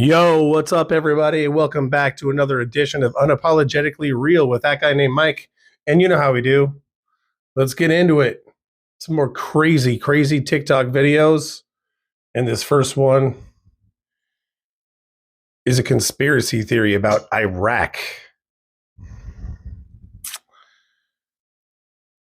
Yo, what's up, everybody? Welcome back to another edition of Unapologetically Real with that guy named Mike. And you know how we do. Let's get into it. Some more crazy TikTok videos. And this first one is a conspiracy theory about Iraq.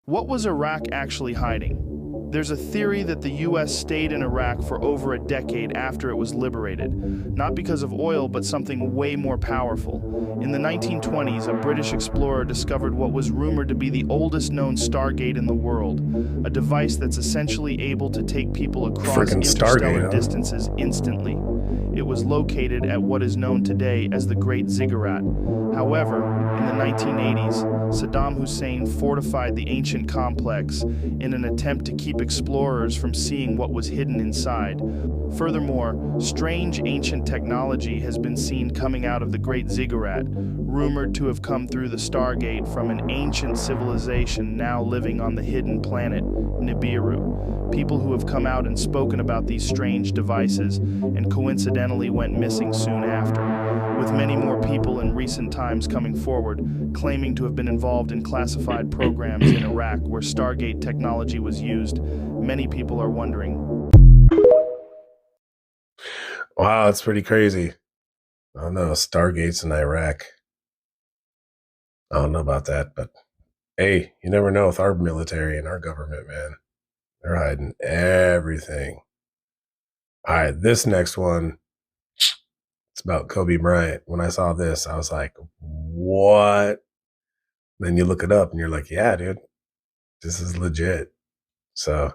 What was Iraq actually hiding? There's a theory that the US stayed in Iraq for over a decade after it was liberated, not because of oil, but something way more powerful. In the 1920s, a British explorer discovered what was rumored to be the oldest known Stargate in the world, a device that's essentially able to take people across interstellar distances instantly. It was located at what is known today as the Great Ziggurat. However, in the 1980s, Saddam Hussein fortified the ancient complex in an attempt to keep explorers from seeing what was hidden inside. Furthermore, strange ancient technology has been seen coming out of the Great Ziggurat, rumored to have come through the Stargate from an ancient civilization now living on the hidden planet Nibiru. People who have come out and spoken about these strange devices and coincidentally went missing soon after, with many more people in recent times coming forward, claiming to have been involved in classified programs in Iraq where Stargate technology was used. Many people are wondering. Wow, that's pretty crazy. I don't know, Stargates in Iraq. I don't know about that, but hey, you never know with our military and our government, man. They're hiding everything. All right, this next one, it's about Kobe Bryant. When I saw this, I was like, what? Then you look it up and you're like, yeah, dude, this is legit. So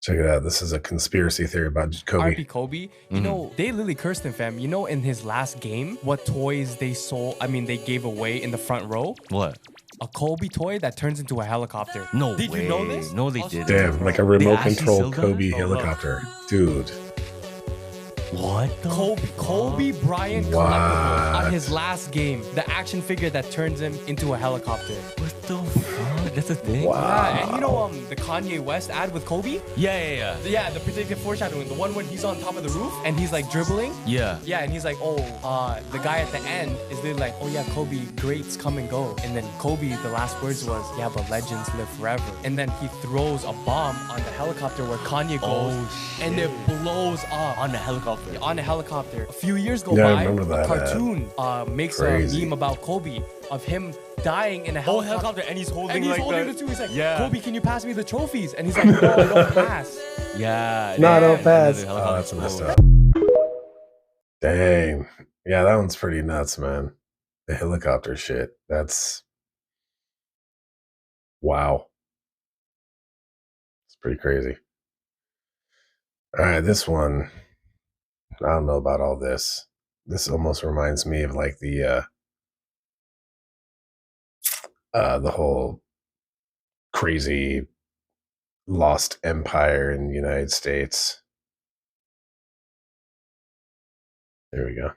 check it out. This is a conspiracy theory about Kobe. RP Kobe, you know, they literally cursed him, fam. You know, in his last game, what toys they sold, they gave away in the front row? What? A Kobe toy that turns into a helicopter. No Did way. you know this? No, they didn't. Damn, like a remote control sold that? Kobe helicopter. Dude. What? Kobe Bryant collectible on his last game. The action figure that turns him into a helicopter. What the fuck? That's a thing? Wow. Yeah, and you know the Kanye West ad with Kobe? Yeah. Yeah, the predictive foreshadowing. The one when he's on top of the roof and he's like dribbling. Yeah. Yeah, and he's like, the guy at the end is literally like, oh yeah, Kobe, greats come and go. And then Kobe, the last words was, yeah, but legends live forever. And then he throws a bomb on the helicopter where Kanye goes. Oh, shit. And it blows up. On the helicopter. On a helicopter. A few years go Yeah, I by, remember that a cartoon makes Crazy. a meme about Kobe of him dying in a helicopter. And he's holding And he's like holding the... it too. He's like, Yeah. Kobe, can you pass me the trophies? And he's like, no, I don't pass. Yeah. No, yeah. don't pass. And then the Oh, that's helicopter messed goes. up. Dang. Yeah, that one's pretty nuts, man. The helicopter shit. That's wow. It's pretty crazy. All right, this one. I don't know about all this. This almost reminds me of like the whole crazy lost empire in the United States. There we go.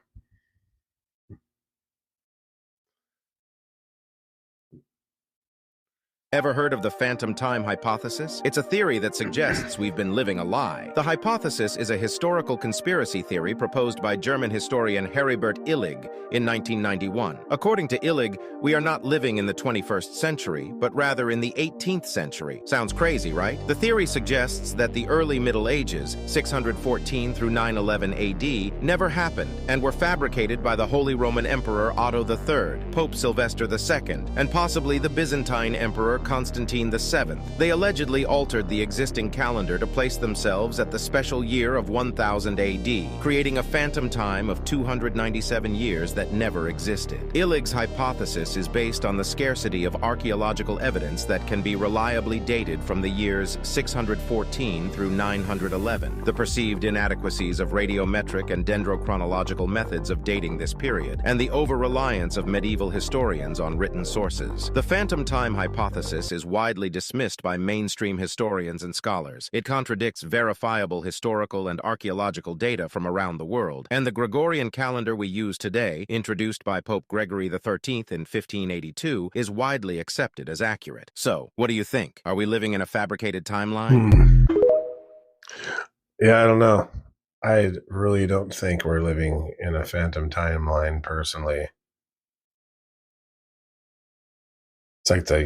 Ever heard of the phantom time hypothesis? It's a theory that suggests we've been living a lie. The hypothesis is a historical conspiracy theory proposed by German historian Heribert Illig in 1991. According to Illig, we are not living in the 21st century, but rather in the 18th century. Sounds crazy, right? The theory suggests that the early Middle Ages, 614 through 911 AD, never happened and were fabricated by the Holy Roman Emperor Otto III, Pope Sylvester II, and possibly the Byzantine Emperor Constantine VII. They allegedly altered the existing calendar to place themselves at the special year of 1000 AD, creating a phantom time of 297 years that never existed. Illig's hypothesis is based on the scarcity of archaeological evidence that can be reliably dated from the years 614 through 911, the perceived inadequacies of radiometric and dendrochronological methods of dating this period, and the over-reliance of medieval historians on written sources. The phantom time hypothesis is widely dismissed by mainstream historians and scholars. It contradicts verifiable historical and archaeological data from around the world, and the Gregorian calendar we use today, introduced by Pope Gregory XIII in 1582, is widely accepted as accurate. So, what do you think? Are we living in a fabricated timeline? Yeah, I don't know. I really don't think we're living in a phantom timeline, personally. It's like the,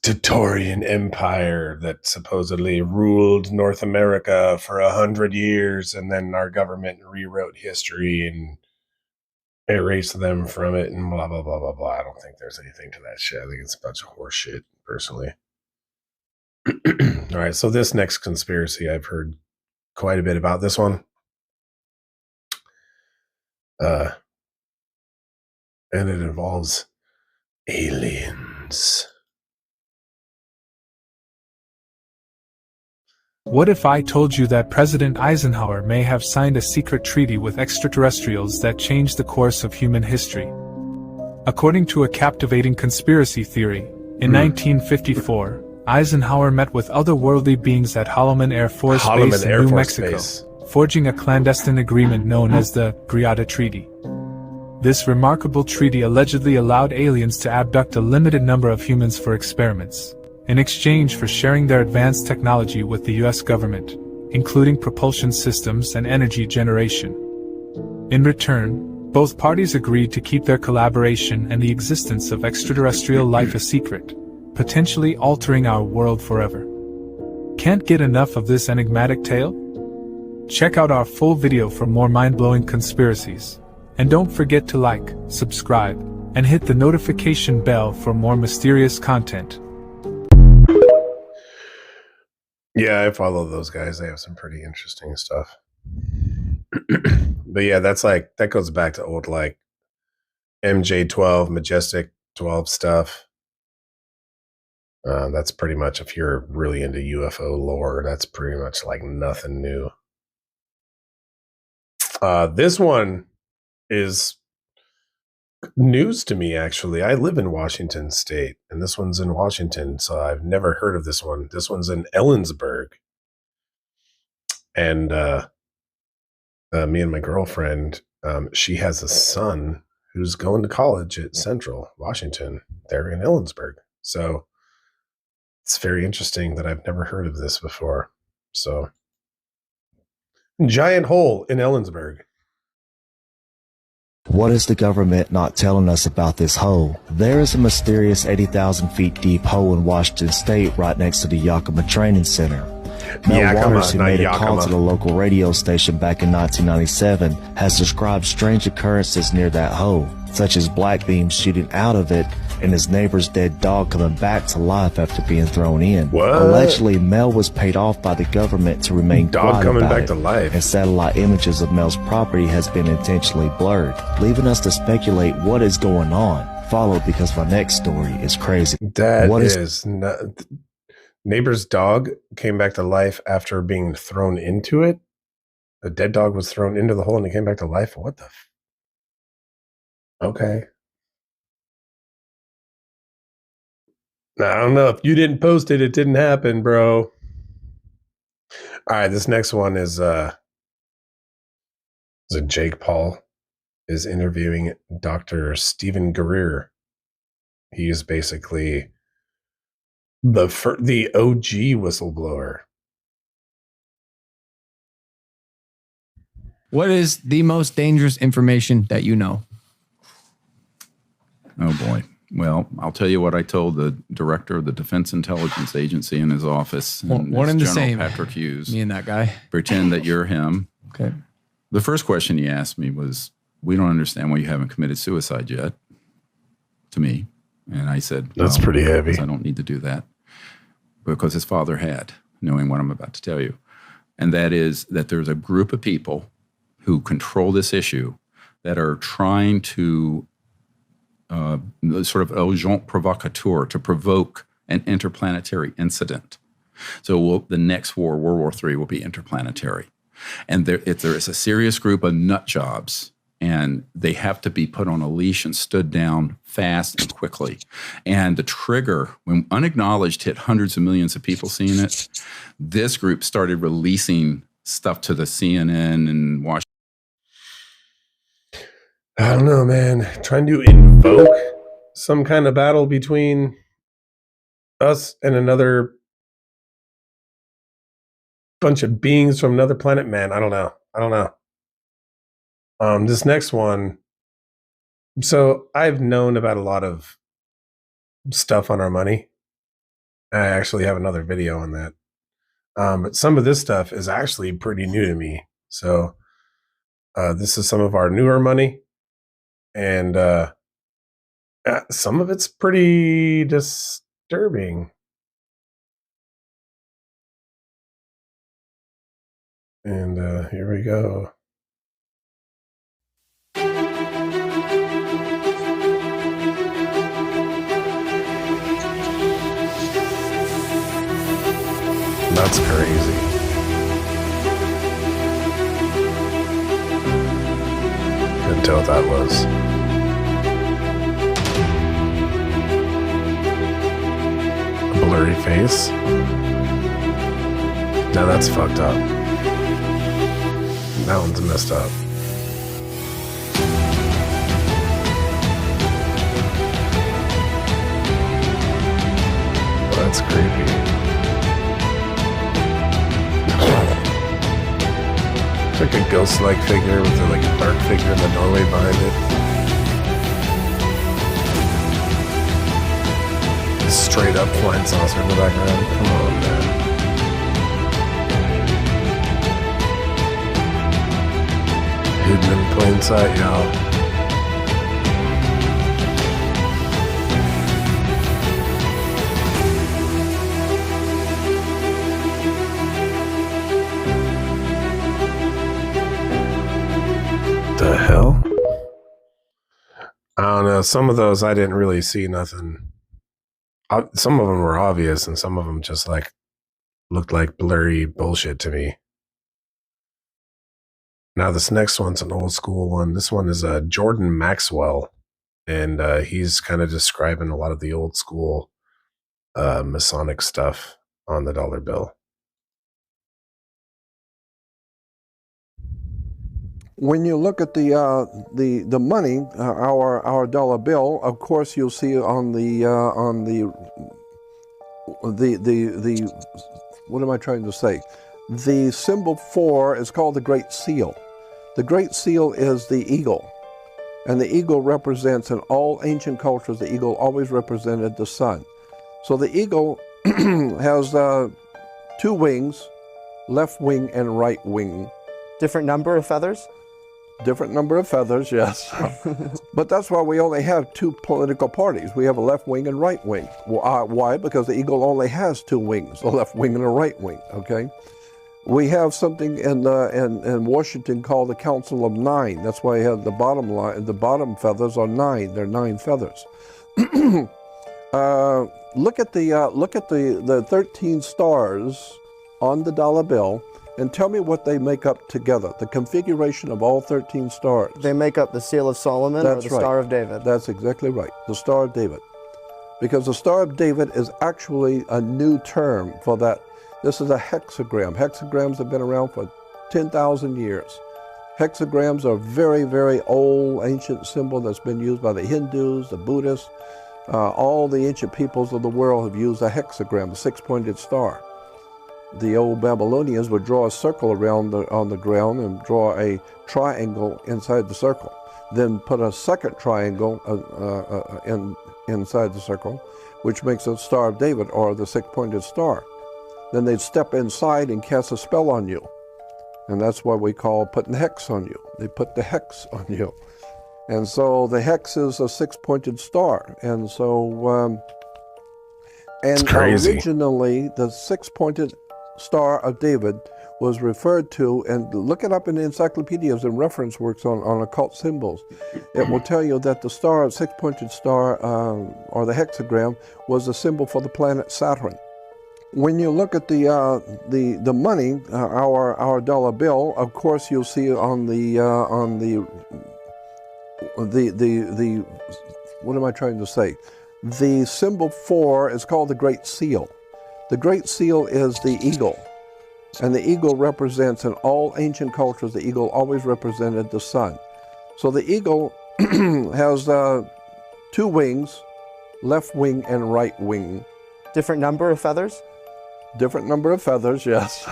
Tatorian Empire that supposedly ruled North America for 100 years, and then our government rewrote history and erased them from it, and blah, blah, blah, blah, blah. I don't think there's anything to that shit. I think it's a bunch of horse shit, personally. All right, so this next conspiracy, I've heard quite a bit about this one. And it involves aliens. What if I told you that President Eisenhower may have signed a secret treaty with extraterrestrials that changed the course of human history? According to a captivating conspiracy theory, in 1954, Eisenhower met with otherworldly beings at Holloman Air Force Base in New Mexico, forging a clandestine agreement known as the Greada Treaty. This remarkable treaty allegedly allowed aliens to abduct a limited number of humans for experiments, in exchange for sharing their advanced technology with the US government, including propulsion systems and energy generation. In return, both parties agreed to keep their collaboration and the existence of extraterrestrial life a secret, potentially altering our world forever. Can't get enough of this enigmatic tale? Check out our full video for more mind-blowing conspiracies. And don't forget to like, subscribe, and hit the notification bell for more mysterious content. Yeah, I follow those guys. They have some pretty interesting stuff. But yeah, that goes back to old MJ12, Majestic 12 stuff. That's pretty much, if you're really into UFO lore, that's pretty much nothing new. This one is news to me, actually. I live in Washington State, and this one's in Washington, so I've never heard of this one. This one's in Ellensburg. And me and my girlfriend, she has a son who's going to college at Central Washington. They're in Ellensburg. So it's very interesting that I've never heard of this before. So, giant hole in Ellensburg. What is the government not telling us about this hole? There is a mysterious 80,000 feet deep hole in Washington State right next to the Yakima Training Center. Mel Waters, who made a call to the local radio station back in 1997, has described strange occurrences near that hole, such as black beams shooting out of it and his neighbor's dead dog coming back to life after being thrown in. What? Allegedly, Mel was paid off by the government to remain quiet coming about back it, to life. and satellite images of Mel's property has been intentionally blurred, leaving us to speculate what is going on. Followed because my next story is crazy. That is not... Neighbor's dog came back to life after being thrown into it. A dead dog was thrown into the hole and it came back to life. What the? Okay. Now, I don't know. If you didn't post it, it didn't happen, bro. All right, this next one is Jake Paul is interviewing Dr. Stephen Greer. He is basically the OG whistleblower. What is the most dangerous information that you know? Oh, boy. Well, I'll tell you what I told the director of the Defense Intelligence Agency in his office. One and the same. Patrick Hughes. Me and that guy. Pretend that you're him. Okay. The first question he asked me was, we don't understand why you haven't committed suicide yet, to me. And I said, that's pretty heavy. I don't need to do that. Because his father had, knowing what I'm about to tell you. And that is that there's a group of people who control this issue that are trying to sort of agent provocateur, to provoke an interplanetary incident. So the next war, World War III, will be interplanetary. And there is a serious group of nut jobs, and they have to be put on a leash and stood down fast and quickly. And the trigger, when Unacknowledged hit hundreds of millions of people seeing it, this group started releasing stuff to the CNN and Washington. I don't know, man. Trying to invoke some kind of battle between us and another bunch of beings from another planet, man. I don't know. This next one. So I've known about a lot of stuff on our money. I actually have another video on that. But some of this stuff is actually pretty new to me. So this is some of our newer money, and some of it's pretty disturbing. And here we go. That's crazy. Couldn't tell what that was. A blurry face. Now that's fucked up. That one's messed up. Well, that's creepy. It's like a ghost-like figure with like a dark figure in the doorway behind it. Straight up flying saucer in the background. Come on, man. Hidden in plain sight, y'all. The hell? I don't know. Some of those I didn't really see nothing. Some of them were obvious, and some of them just like looked like blurry bullshit to me. Now this next one's an old school one. This one is Jordan Maxwell, and he's kind of describing a lot of the old school Masonic stuff on the dollar bill. When you look at the money, our dollar bill, of course, you'll see on the what am I trying to say? The symbol 4 is called the Great Seal. The Great Seal is the eagle, and the eagle represents, in all ancient cultures, the eagle always represented the sun. So the eagle has 2 wings, left wing and right wing. Different number of feathers? Different number of feathers, yes. But that's why we only have 2 political parties. We have a left wing and right wing. Why? Because the eagle only has 2 wings, a left wing and a right wing, okay? We have something in Washington called the Council of 9. That's why I have the bottom line. The bottom feathers are 9. They're 9 feathers. Look at the 13 stars on the dollar bill, and tell me what they make up together, the configuration of all 13 stars. They make up the Seal of Solomon or the Star of David. That's exactly right, the Star of David. Because the Star of David is actually a new term for that. This is a hexagram. Hexagrams have been around for 10,000 years. Hexagrams are a very, very old ancient symbol that's been used by the Hindus, the Buddhists. All the ancient peoples of the world have used a hexagram, a 6-pointed star. The old Babylonians would draw a circle around on the ground and draw a triangle inside the circle. Then put a second triangle inside the circle, which makes a Star of David, or the 6-pointed star. Then they'd step inside and cast a spell on you. And that's what we call putting hex on you. They put the hex on you. And so the hex is a 6-pointed star. And so, originally the 6-pointed Star of David was referred to, and look it up in the encyclopedias and reference works on occult symbols. It will tell you that the 6-pointed star, or the hexagram, was a symbol for the planet Saturn. When you look at the money, our dollar bill, of course, you'll see on the what am I trying to say? The symbol 4 is called the Great Seal. The Great Seal is the eagle, and the eagle represents, in all ancient cultures, the eagle always represented the sun. So the eagle has 2 wings, left wing and right wing. Different number of feathers? Different number of feathers, yes.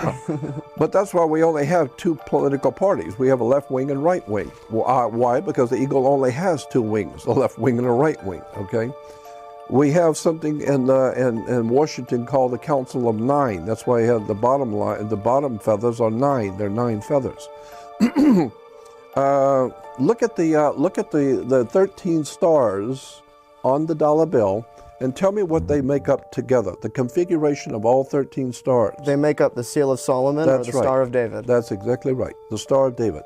But that's why we only have two political parties. We have a left wing and right wing. Why? Because the eagle only has two wings, a left wing and a right wing, okay? We have something in Washington called the Council of Nine. That's why you have the bottom line. The bottom feathers are nine. They're 9 feathers. Look at the 13 stars on the dollar bill and tell me what they make up together, the configuration of all 13 stars. They make up the Seal of Solomon or the Star of David. That's exactly right, the Star of David.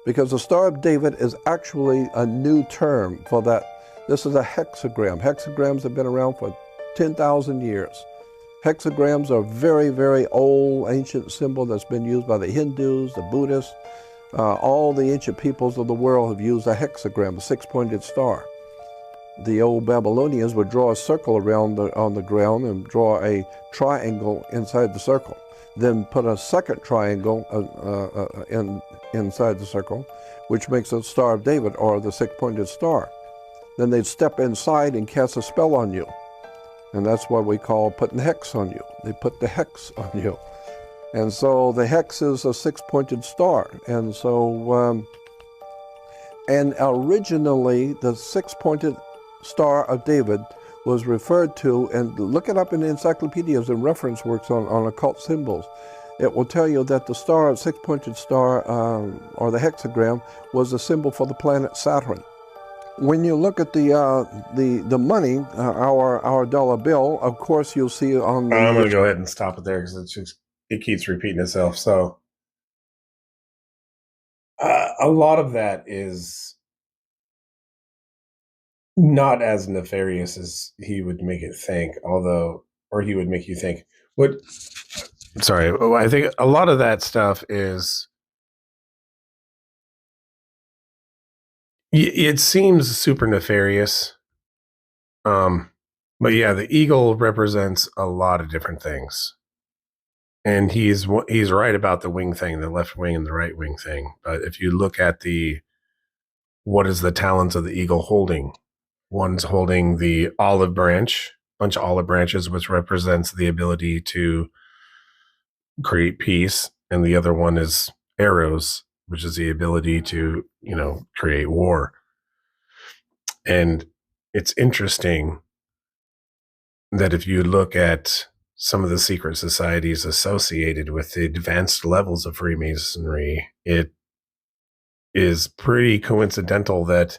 Because the Star of David is actually a new term for that. This is a hexagram. Hexagrams have been around for 10,000 years. Hexagrams are a very, very old, ancient symbol that's been used by the Hindus, the Buddhists. All the ancient peoples of the world have used a hexagram, a 6-pointed star. The old Babylonians would draw a circle around on the ground and draw a triangle inside the circle. Then put a second triangle inside the circle, which makes a Star of David, or the 6-pointed star. Then they'd step inside and cast a spell on you. And that's what we call putting hex on you. They put the hex on you. And so the hex is a 6-pointed star. And so, and originally the 6-pointed Star of David was referred to, and look it up in encyclopedias and reference works on occult symbols. It will tell you that the star, 6-pointed star, or the hexagram, was a symbol for the planet Saturn. When you look at the money, our dollar bill, of course you'll see on the... I'm going to go ahead and stop it there because it keeps repeating itself. So a lot of that is not as nefarious as he would make it think, or he would make you think. I think a lot of that stuff is, it seems super nefarious. But yeah, the eagle represents a lot of different things. And he's right about the wing thing, the left wing and the right wing thing. But if you look at what is the talons of the eagle holding? One's holding the olive branch, bunch of olive branches, which represents the ability to create peace. And the other one is arrows, which is the ability to, create war. And it's interesting that if you look at some of the secret societies associated with the advanced levels of Freemasonry, it is pretty coincidental that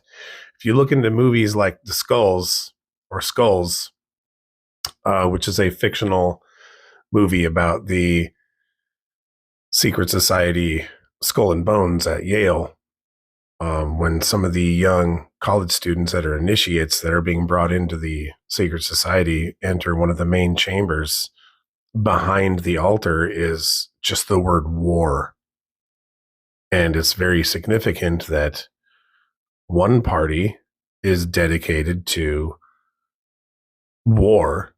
if you look into movies like The Skulls, which is a fictional movie about the secret society Skull and Bones at Yale, when some of the young college students that are initiates that are being brought into the secret society enter one of the main chambers, behind the altar is just the word war. And it's very significant that one party is dedicated to war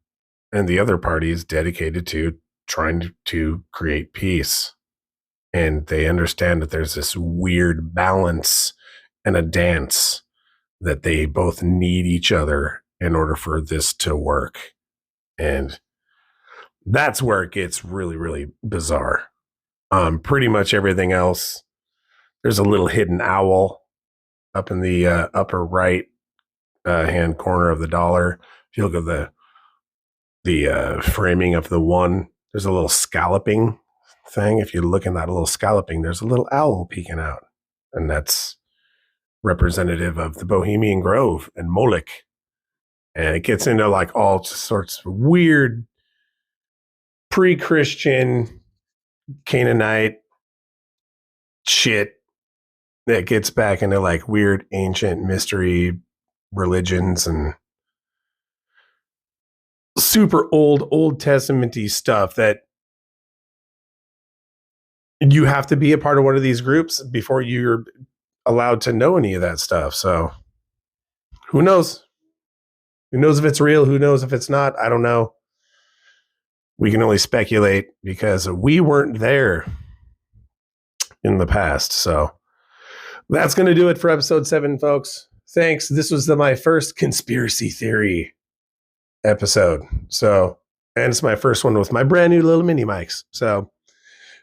and the other party is dedicated to trying to create peace. And they understand that there's this weird balance and a dance that they both need each other in order for this to work. And that's where it gets really, really bizarre. Pretty much everything else, there's a little hidden owl up in the upper right hand corner of the dollar. If you look at the framing of the one, there's a little scalloping thing. If you look in that little scalloping, there's a little owl peeking out. And that's representative of the Bohemian Grove and Moloch. And it gets into like all sorts of weird pre-Christian Canaanite shit that gets back into like weird ancient mystery religions and super Old Testament-y stuff that you have to be a part of one of these groups before you're allowed to know any of that stuff. So who knows? Who knows if it's real? Who knows if it's not? I don't know. We can only speculate because we weren't there in the past. So that's going to do it for episode 7, folks. Thanks. This was my first conspiracy theory episode. So And it's my first one with my brand new little mini mics. So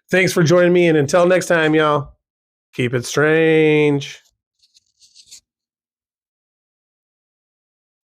thanks for joining me. And until next time, y'all, keep it strange.